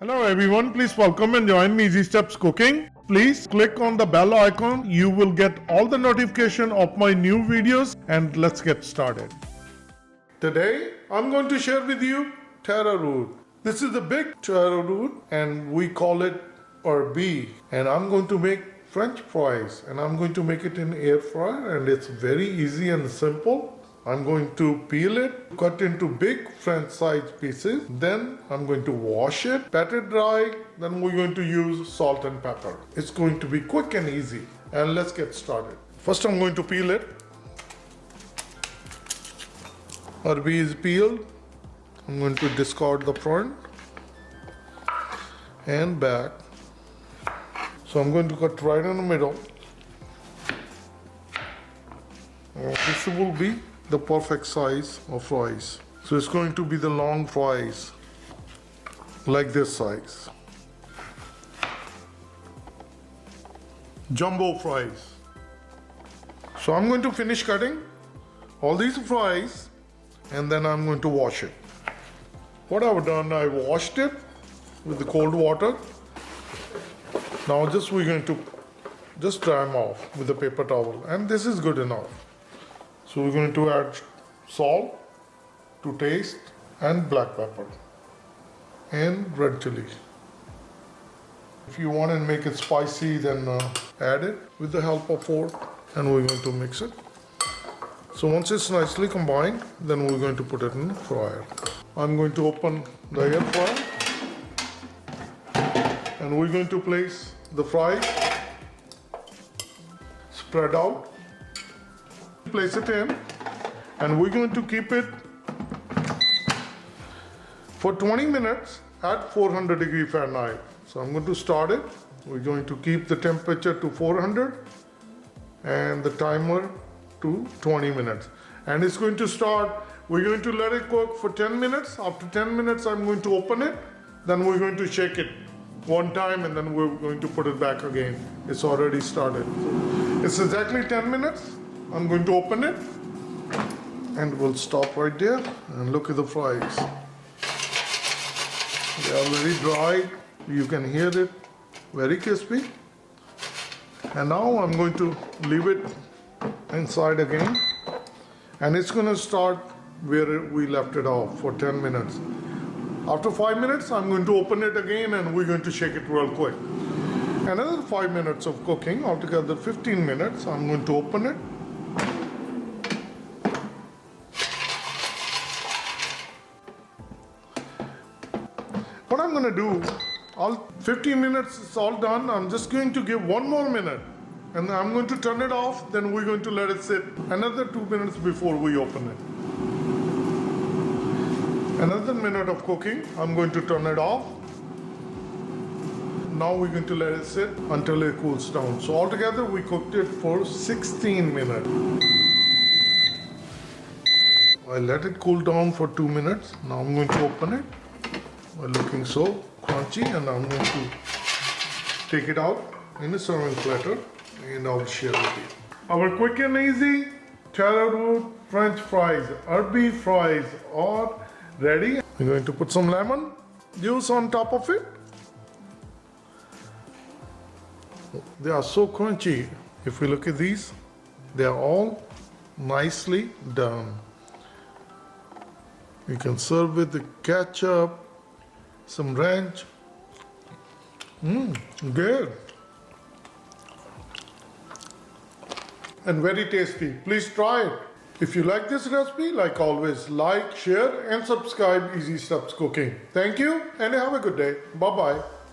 Hello everyone, please welcome and join me Easy Steps Cooking. Please click on the bell icon. You will get all the notification of my new videos and let's get started. Today I'm going to share with you taro root. This is the big taro root and we call it Arbi, and I'm going to make French fries and I'm going to make it in air fryer, and it's very easy and simple. I'm going to peel it, cut into big French size pieces. Then I'm going to wash it, pat it dry. Then we're going to use salt and pepper. It's going to be quick and easy. And let's get started. First I'm going to peel it. Arbi is peeled. I'm going to discard the front and back. So I'm going to cut right in the middle. This will be the perfect size of fries. So it's going to be the long fries, like this size. Jumbo fries. So I'm going to finish cutting all these fries and then I'm going to wash it. What I've done, I washed it with the cold water. Now we're going to just dry them off with a paper towel, and this is good enough. So we're going to add salt to taste and black pepper and red chili. If you want to make it spicy, then add it with the help of fork, and we're going to mix it. So once it's nicely combined, then we're going to put it in the fryer. I'm going to open the air fryer and we're going to place the fries spread out. Place it in, and we're going to keep it for 20 minutes at 400 degree Fahrenheit. So I'm going to start it. We're going to keep the temperature to 400 and the timer to 20 minutes. And it's going to start, we're going to let it cook for 10 minutes. After 10 minutes, I'm going to open it. Then we're going to shake it one time and then we're going to put it back again. It's already started. It's exactly 10 minutes. I'm going to open it and we'll stop right there and look at the fries. They are very dry. You can hear it, very crispy. And now I'm going to leave it inside again, and it's going to start where we left it off for 10 minutes. After 5 minutes, I'm going to open it again and we're going to shake it real quick. Another 5 minutes of cooking, altogether 15 minutes. I'm going to open it. What I'm going to do, all 15 minutes is all done. I'm just going to give 1 more minute and I'm going to turn it off. Then we're going to let it sit another 2 minutes before we open it. Another minute of cooking. I'm going to turn it off. Now we're going to let it sit until it cools down. So altogether we cooked it for 16 minutes. I let it cool down for 2 minutes. Now I'm going to open it. Looking so crunchy, and I'm going to take it out in a serving platter and I'll share with you. Our quick and easy taro root French fries, Arbi fries are ready. We're going to put some lemon juice on top of it. They are so crunchy. If we look at these, they are all nicely done. You can serve with the ketchup, some ranch. Good. And very tasty. Please try it. If you like this recipe, like always, like, share and subscribe Easy Steps Cooking. Thank you and have a good day. Bye-bye.